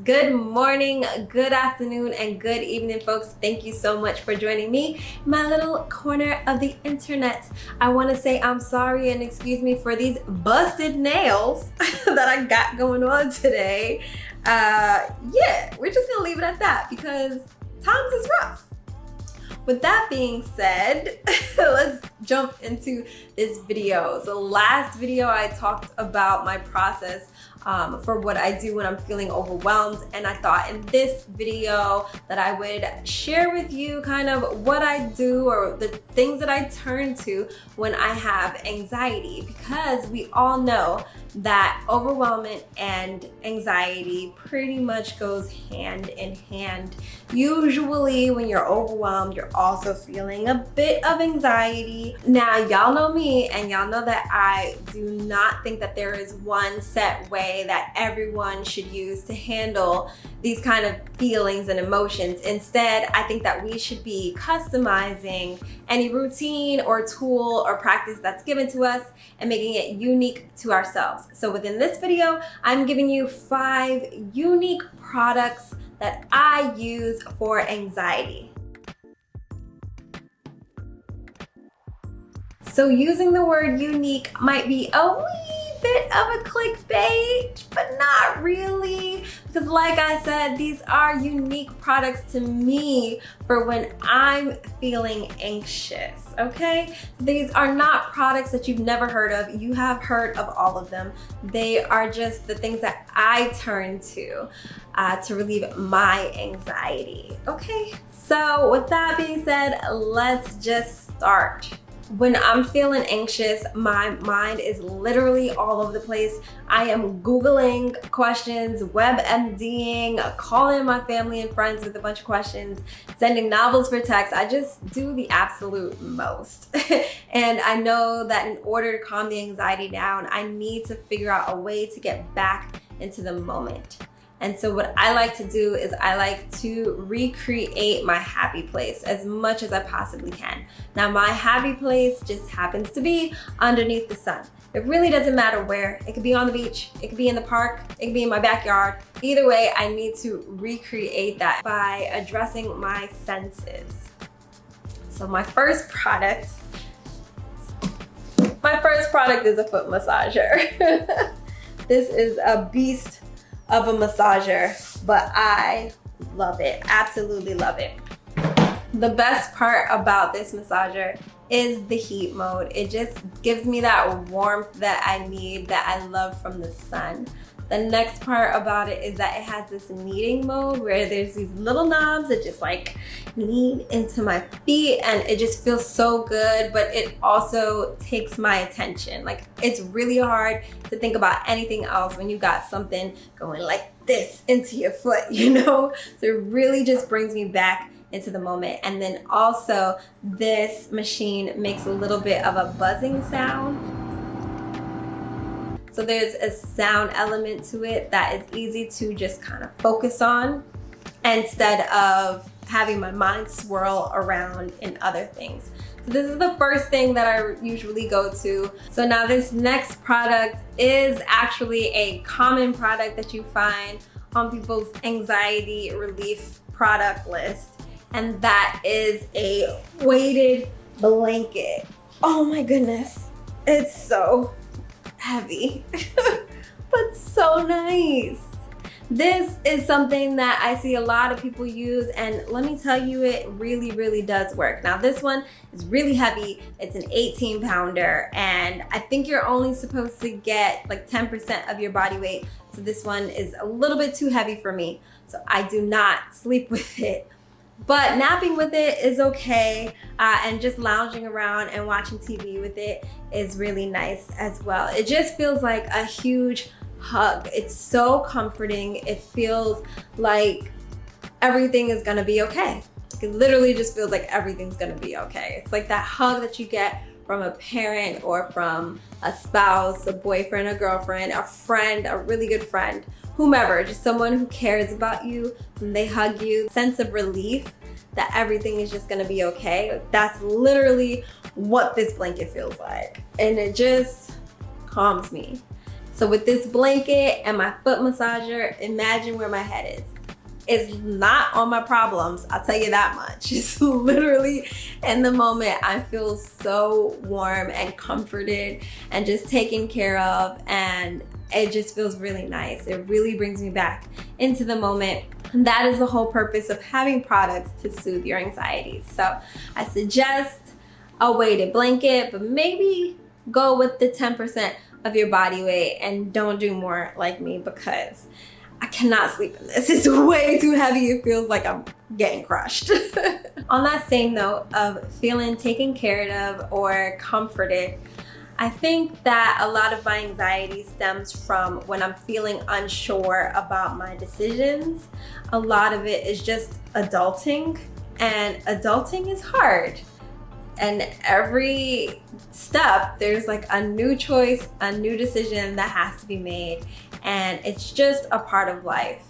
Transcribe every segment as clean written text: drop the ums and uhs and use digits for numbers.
Good morning, good afternoon, and good evening, folks. Thank you so much for joining me, my little corner of the internet. I want to say I'm sorry and excuse me for these busted nails that I got going on today. Yeah, we're just gonna leave it at that because times is rough. With that being said, let's jump into this video. So last video I talked about my process for what I do when I'm feeling overwhelmed, and I thought in this video that I would share with you kind of what I do or the things that I turn to when I have anxiety, because we all know that overwhelmment and anxiety pretty much goes hand in hand. Usually when you're overwhelmed, you're also feeling a bit of anxiety. Now, y'all know me and y'all know that I do not think that there is one set way that everyone should use to handle these kind of feelings and emotions. Instead, I think that we should be customizing any routine or tool or practice that's given to us and making it unique to ourselves. So within this video, I'm giving you 5 unique products that I use for anxiety. So using the word unique might be a wee bit of a clickbait, but not really, because like I said, these are unique products to me for when I'm feeling anxious, okay? These are not products that you've never heard of. You have heard of all of them. They are just the things that I turn to relieve my anxiety, okay? So with that being said, let's just start. When I'm feeling anxious, my mind is literally all over the place. I am Googling questions, WebMDing, calling my family and friends with a bunch of questions, sending novels for text. I just do the absolute most. And I know that in order to calm the anxiety down, I need to figure out a way to get back into the moment. And so what I like to do is I like to recreate my happy place as much as I possibly can. Now, my happy place just happens to be underneath the sun. It really doesn't matter where. It could be on the beach, it could be in the park, it could be in my backyard. Either way, I need to recreate that by addressing my senses. So my first product is a foot massager. This is a beast of a massager, but I love it, absolutely love it. The best part about this massager is the heat mode. It just gives me that warmth that I need, that I love from the sun. The next part about it is that it has this kneading mode where there's these little knobs that just like knead into my feet, and it just feels so good, but it also takes my attention. Like, it's really hard to think about anything else when you got something going like this into your foot, you know? So it really just brings me back into the moment. And then also this machine makes a little bit of a buzzing sound. So there's a sound element to it that is easy to just kind of focus on instead of having my mind swirl around in other things. So this is the first thing that I usually go to. So now this next product is actually a common product that you find on people's anxiety relief product list, and that is a weighted blanket. Oh my goodness, it's so heavy, but so nice. This is something that I see a lot of people use, and let me tell you, it really, really does work. Now, this one is really heavy. It's an 18-pounder, and I think you're only supposed to get like 10% of your body weight. So this one is a little bit too heavy for me, so I do not sleep with it. But napping with it is okay, and just lounging around and watching TV with it is really nice as well. It just feels like a huge hug. It's so comforting. It feels like everything is gonna be okay. It literally just feels like everything's gonna be okay. It's like that hug that you get from a parent or from a spouse, a boyfriend, a girlfriend, a friend, a really good friend, whomever, just someone who cares about you. When they hug you, sense of relief that everything is just gonna be okay. That's literally what this blanket feels like. And it just calms me. So with this blanket and my foot massager, imagine where my head is. It's not on my problems, I'll tell you that much. It's literally in the moment. I feel so warm and comforted and just taken care of, and it just feels really nice. It really brings me back into the moment. And that is the whole purpose of having products to soothe your anxieties. So I suggest a weighted blanket, but maybe go with the 10% of your body weight and don't do more like me, because I cannot sleep in this. It's way too heavy. It feels like I'm getting crushed. On that same note of feeling taken care of or comforted, I think that a lot of my anxiety stems from when I'm feeling unsure about my decisions. A lot of it is just adulting, and adulting is hard. And every step, there's like a new choice, a new decision that has to be made. And it's just a part of life.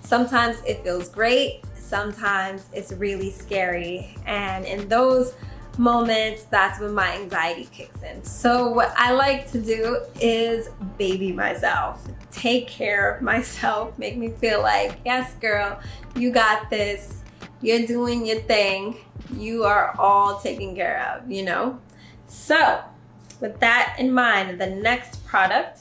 Sometimes it feels great, sometimes it's really scary. And in those moments, that's when my anxiety kicks in. So what I like to do is baby myself, take care of myself, make me feel like, yes, girl, you got this. You're doing your thing. You are all taken care of, you know? So with that in mind, the next product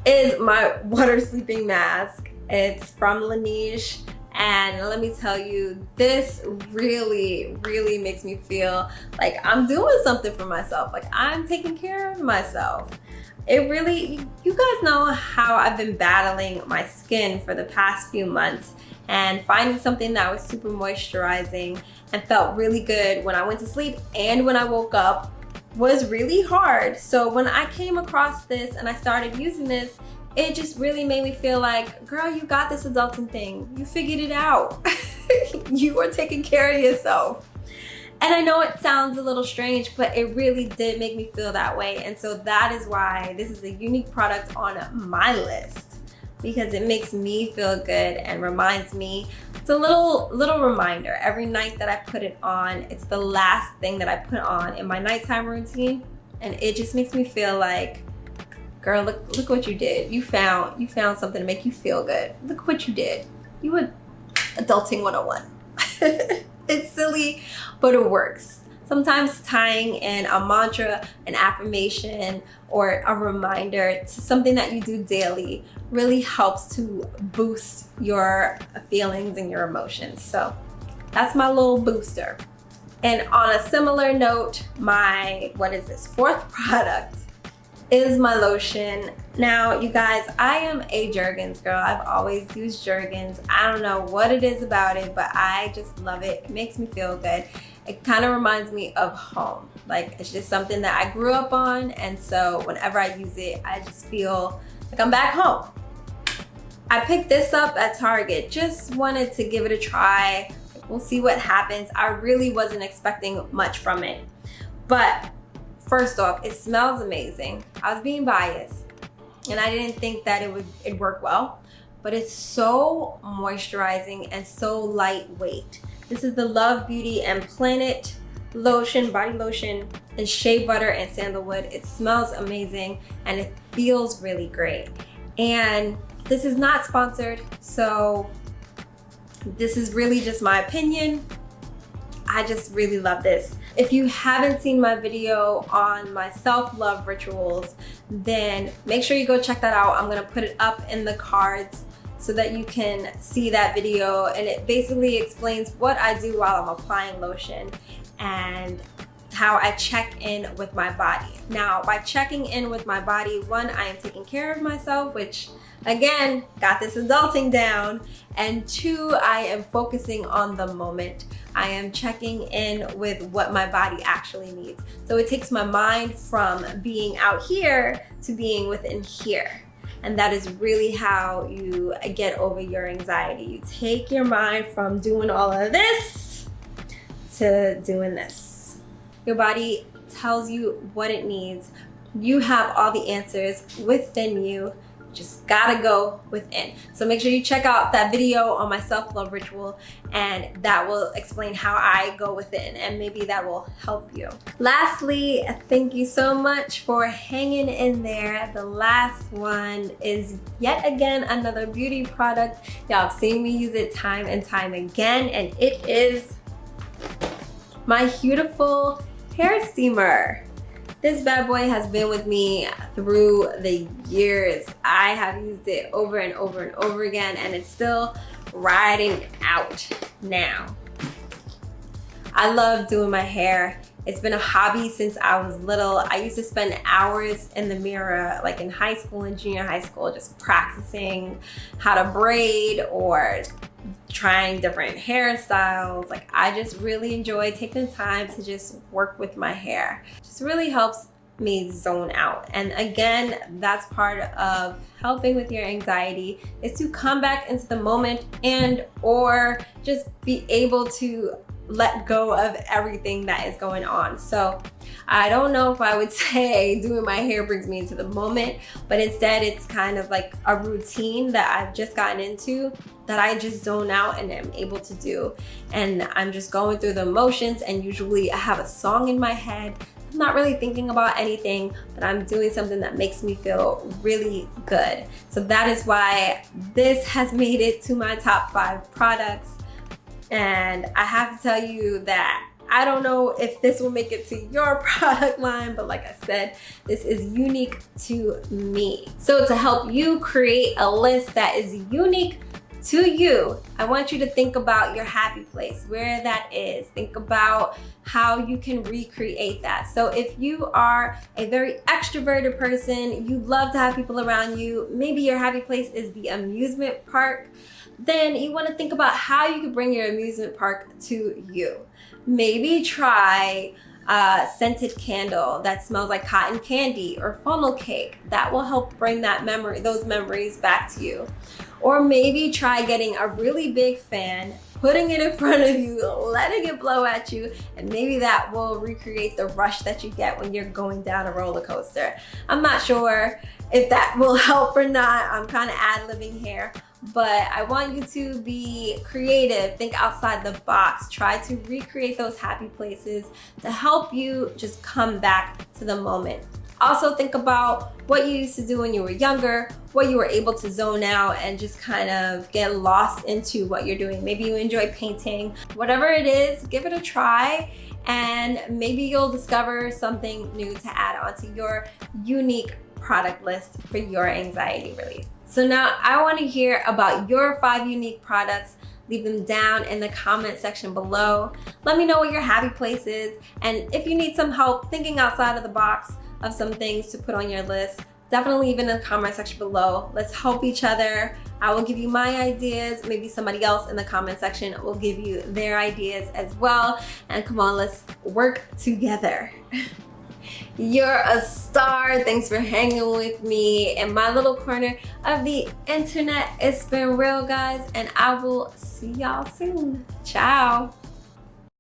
is my water sleeping mask. It's from Laneige, and let me tell you, this really makes me feel like I'm doing something for myself, like I'm taking care of myself. It really, you guys know how I've been battling my skin for the past few months, and finding something that was super moisturizing and felt really good when I went to sleep and when I woke up was really hard. So when I came across this and I started using this, it just really made me feel like, girl, you got this adulting thing. You figured it out. You are taking care of yourself. And I know it sounds a little strange, but it really did make me feel that way. And so that is why this is a unique product on my list, because it makes me feel good and reminds me. It's a little reminder every night that I put it on. It's the last thing that I put on in my nighttime routine, and it just makes me feel like, girl, look what you did. You found something to make you feel good. Look what you did. You were adulting 101. It's silly, but it works. Sometimes tying in a mantra, an affirmation, or a reminder to something that you do daily really helps to boost your feelings and your emotions. So that's my little booster. And on a similar note, my, fourth product is my lotion. Now, you guys, I am a Jergens girl. I've always used Jergens. I don't know what it is about it, but I just love it. It makes me feel good. It kind of reminds me of home. Like, it's just something that I grew up on, and so whenever I use it, I just feel like I'm back home. I picked this up at Target. Just wanted to give it a try. We'll see what happens. I really wasn't expecting much from it. But first off, it smells amazing. I was being biased, and I didn't think that it'd work well, but it's so moisturizing and so lightweight. This is the Love Beauty and Planet lotion, body lotion, in shea butter and sandalwood. It smells amazing and it feels really great. And this is not sponsored, so this is really just my opinion. I just really love this. If you haven't seen my video on my self-love rituals, then make sure you go check that out. I'm gonna put it up in the cards so that you can see that video, and it basically explains what I do while I'm applying lotion and how I check in with my body. Now, by checking in with my body, one, I am taking care of myself, which again, got this adulting down, and two, I am focusing on the moment. I am checking in with what my body actually needs. So it takes my mind from being out here to being within here. And that is really how you get over your anxiety. You take your mind from doing all of this to doing this. Your body tells you what it needs. You have all the answers within you. Just gotta go within. So make sure you check out that video on my self-love ritual, and that will explain how I go within, and maybe that will help you. Lastly, thank you so much for hanging in there. The last one is yet again another beauty product. Y'all have seen me use it time and time again, and it is my beautiful hair steamer. This bad boy has been with me through the years. I have used it over and over and over again, and it's still riding out now. I love doing my hair. It's been a hobby since I was little. I used to spend hours in the mirror, like in high school and junior high school, just practicing how to braid or trying different hairstyles. Like, I just really enjoy taking the time to just work with my hair. It just really helps me zone out. And again, that's part of helping with your anxiety, is to come back into the moment and or just be able to let go of everything that is going on. So I don't know if I would say doing my hair brings me into the moment, but instead it's kind of like a routine that I've just gotten into, that I just zone out and am able to do. And I'm just going through the motions, and usually I have a song in my head. I'm not really thinking about anything, but I'm doing something that makes me feel really good. So that is why this has made it to my top 5 products. And I have to tell you that I don't know if this will make it to your product line, but like I said, this is unique to me. So to help you create a list that is unique to you, I want you to think about your happy place, where that is. Think about how you can recreate that. So if you are a very extroverted person, you love to have people around you, maybe your happy place is the amusement park, then you want to think about how you could bring your amusement park to you. Maybe try a scented candle that smells like cotton candy or funnel cake. That will help bring those memories back to you. Or maybe try getting a really big fan, putting it in front of you, letting it blow at you, and maybe that will recreate the rush that you get when you're going down a roller coaster. I'm not sure if that will help or not. I'm kind of ad-libbing here, but I want you to be creative, think outside the box, try to recreate those happy places to help you just come back to the moment. Also think about what you used to do when you were younger, what you were able to zone out and just kind of get lost into what you're doing. Maybe you enjoy painting. Whatever it is, give it a try, and maybe you'll discover something new to add onto your unique product list for your anxiety relief. So now I want to hear about your 5 unique products. Leave them down in the comment section below. Let me know what your happy place is, and if you need some help thinking outside of the box of some things to put on your list, definitely leave it in the comment section below. Let's help each other. I will give you my ideas. Maybe somebody else in the comment section will give you their ideas as well. And come on, let's work together. You're a star. Thanks for hanging with me in my little corner of the internet. It's been real, guys, and I will see y'all soon. Ciao.